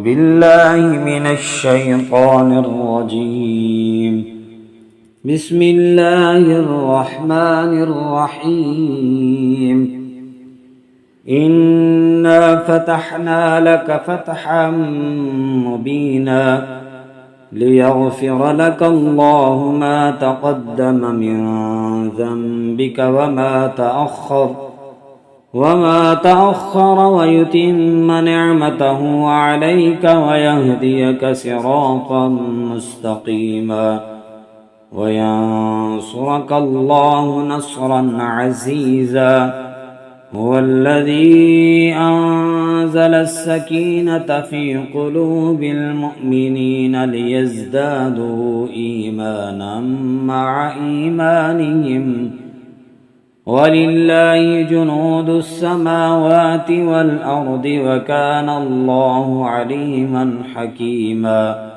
بالله من الشيطان الرجيم. بسم الله الرحمن الرحيم. إنا فتحنا لك فتحا مبينا ليغفر لك الله ما تقدم من ذنبك وما تأخر ويتم نعمته عليك ويهديك صراطا مستقيما وينصرك الله نصرا عزيزا. هو الذي أنزل السكينة في قلوب المؤمنين ليزدادوا إيمانا مع إيمانهم ولله جنود السماوات والأرض وكان الله عليما حكيما.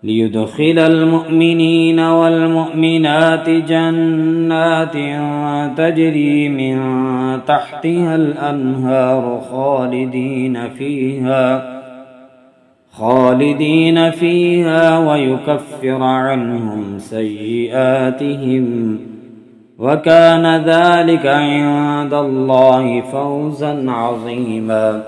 ليدخل المؤمنين والمؤمنات جنات تجري من تحتها الأنهار خالدين فيها ويكفر عنهم سيئاتهم وكان ذلك عند الله فوزا عظيما.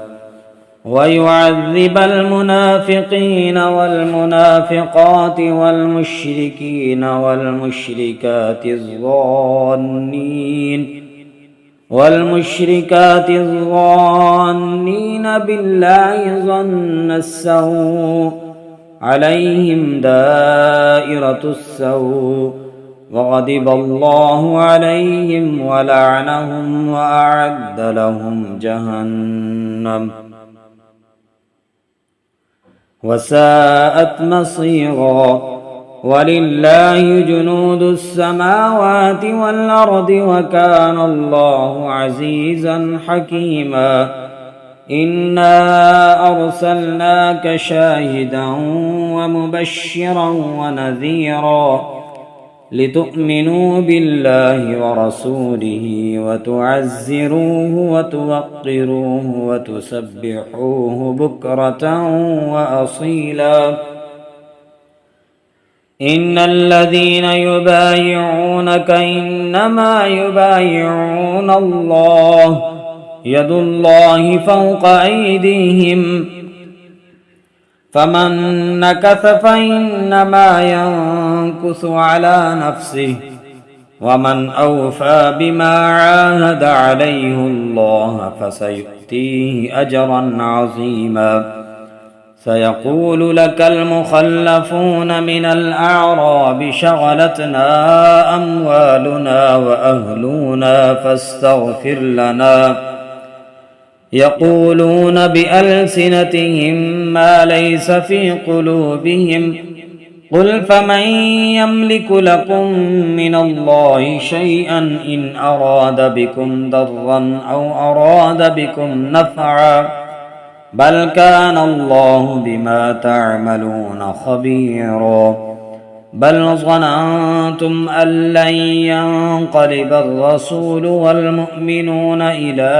ويعذب المنافقين والمنافقات والمشركين والمشركات الظانين بالله ظن السوء عليهم دائرة السوء وغضب الله عليهم ولعنهم وأعد لهم جهنم وساءت مصيرا. ولله جنود السماوات والأرض وكان الله عزيزا حكيما. إنا أرسلناك شاهدا ومبشرا ونذيرا لتؤمنوا بالله ورسوله وتعزروه وتوقروه وتسبحوه بكرة وأصيلا. إن الذين يبايعونك إنما يبايعون الله يد الله فوق أيديهم فمن نكث فإنما ينكث على نفسه ومن أوفى بما عاهد عليه الله فسيؤتيه أجرا عظيما. سيقول لك المخلفون من الأعراب شغلتنا أموالنا وأهلنا فاستغفر لنا يقولون بألسنتهم ما ليس في قلوبهم قل فمن يملك لكم من الله شيئا إن أراد بكم ضرا أو أراد بكم نفعا بل كان الله بما تعملون خبيرا. بل ظننتم أن لن ينقلب الرسول والمؤمنون إلى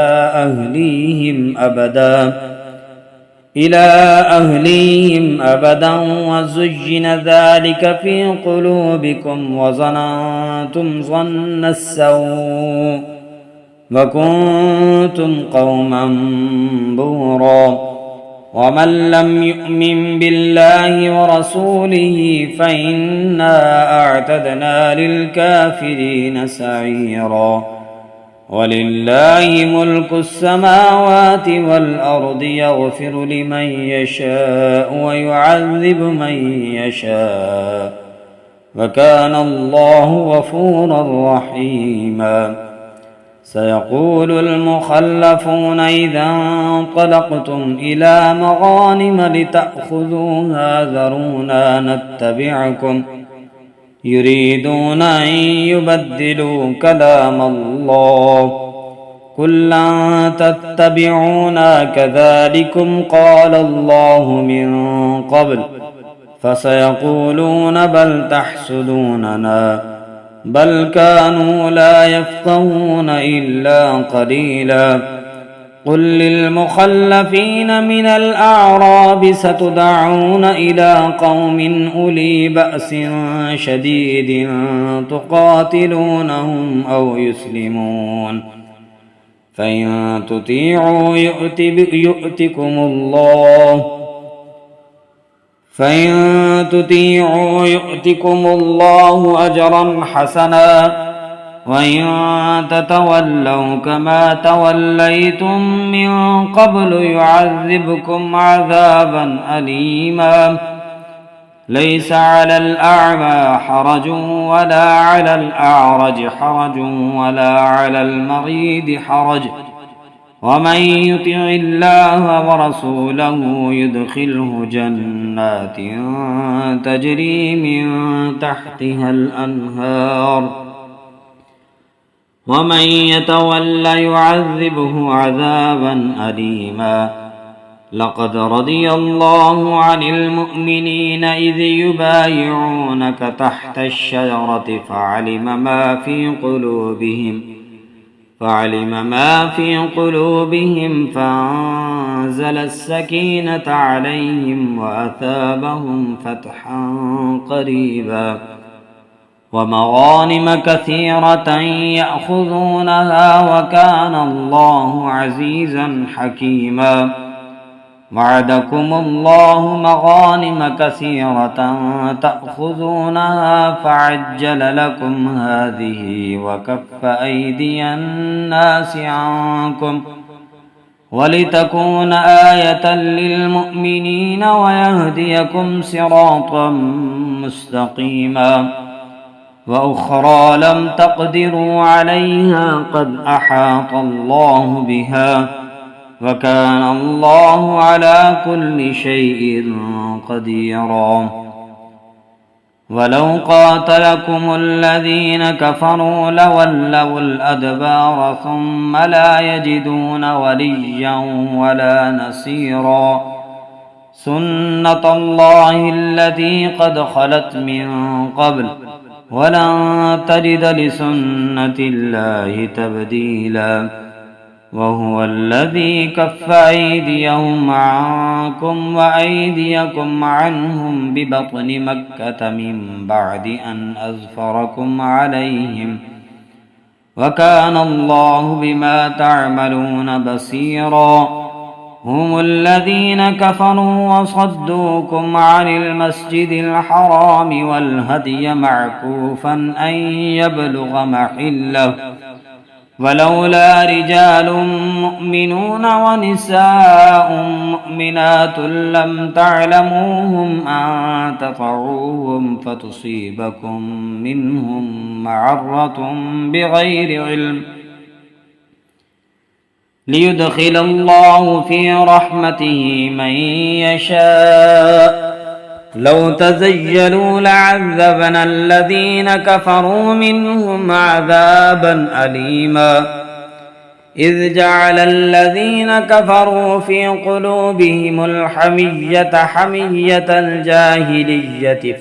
أهليهم أبدا وزين ذلك في قلوبكم وظننتم ظن السوء وكنتم قوما بورا. ومن لم يؤمن بالله ورسوله فإنا أعتدنا للكافرين سعيرا. ولله ملك السماوات والأرض يغفر لمن يشاء ويعذب من يشاء وكان الله غفورا رحيما. سيقول المخلفون إذا انطلقتم إلى مغانم لتأخذوها ذرونا نتبعكم يريدون أن يبدلوا كلام الله قل لن تتبعونا كذلكم قال الله من قبل فسيقولون بل تحسدوننا بل كانوا لا يفقهون إلا قليلا قل للمخلفين من الأعراب ستدعون إلى قوم أولي بأس شديد تقاتلونهم أو يسلمون فإن تطيعوا يؤتكم الله أجرا حسنا وإن تتولوا كما توليتم من قبل يعذبكم عذابا أليما ليس على الأعمى حرج ولا على الأعرج حرج ولا على المريض حرج ومن يطع الله ورسوله يدخله جنات تجري من تحتها الأنهار ومن يتول يعذبه عذابا أليما لقد رضي الله عن المؤمنين إذ يبايعونك تحت الشجرة فعلم ما في قلوبهم فأنزل السكينة عليهم وأثابهم فتحا قريبا ومغانم كثيرة يأخذونها وكان الله عزيزا حكيما وعدكم الله مغانم كثيرة تأخذونها فعجل لكم هذه وكف أيدي الناس عنكم ولتكون آية للمؤمنين ويهديكم صراطا مستقيما وأخرى لم تقدروا عليها قد أحاط الله بها وكان الله على كل شيء قديرا ولو قاتلكم الذين كفروا لولوا الأدبار ثم لا يجدون وليا ولا نصيرا سنة الله التي قد خلت من قبل ولن تجد لسنة الله تبديلا وهو الذي كف أيديهم عنكم وأيديكم عنهم ببطن مكة من بعد أن أظفركم عليهم وكان الله بما تعملون بصيرا هم الذين كفروا وصدوكم عن المسجد الحرام والهدي معكوفا أن يبلغ محله ولولا رجال مؤمنون ونساء مؤمنات لم تعلموهم أن تطعوهم فتصيبكم منهم معرة بغير علم ليدخل الله في رحمته من يشاء لو تزيلوا لعذبنا الذين كفروا منهم عذابا أليما إذ جعل الذين كفروا في قلوبهم الحمية حمية الجاهلية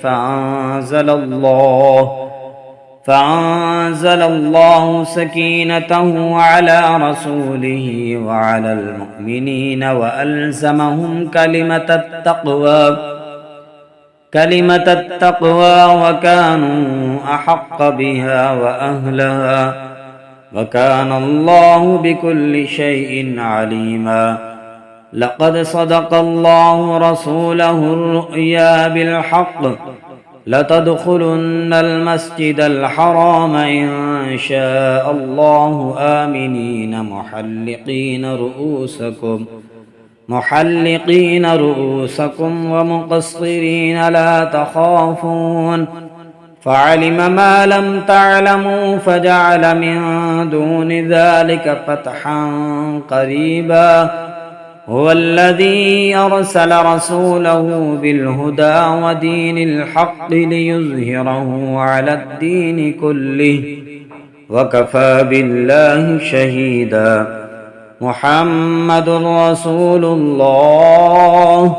فأنزل الله سكينته على رسوله وعلى المؤمنين وألزمهم كلمة التقوى وكانوا أحق بها وأهلها وكان الله بكل شيء عليما لقد صدق الله رسوله الرؤيا بالحق لتدخلن المسجد الحرام إن شاء الله آمنين محلقين رؤوسكم ومقصرين لا تخافون فعلم ما لم تعلموا فجعل من دون ذلك فتحا قريبا هو الذي أرسل رسوله بالهدى ودين الحق ليظهره على الدين كله وكفى بالله شهيدا محمد رسول الله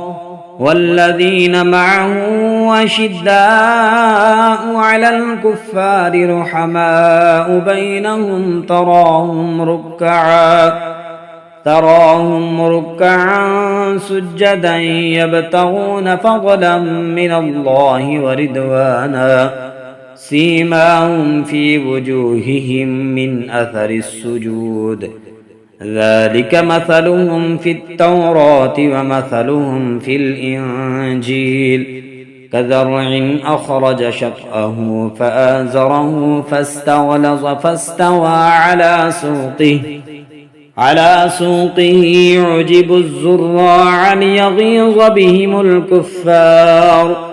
والذين معه أشداء على الكفار رحماء بينهم تراهم ركعا سجدا يبتغون فضلا من الله ورضوانا سيماهم في وجوههم من أثر السجود ذلك مثلهم في التوراة ومثلهم في الإنجيل كزرع أخرج شطأه فآزره فاستغلظ فاستوى على سوقه يعجب الزراع ليغيظ بهم الكفار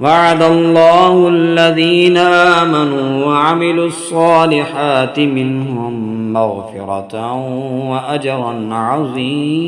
وعد الله الذين آمنوا وعملوا الصالحات منهم مغفرة وأجرا عظيما.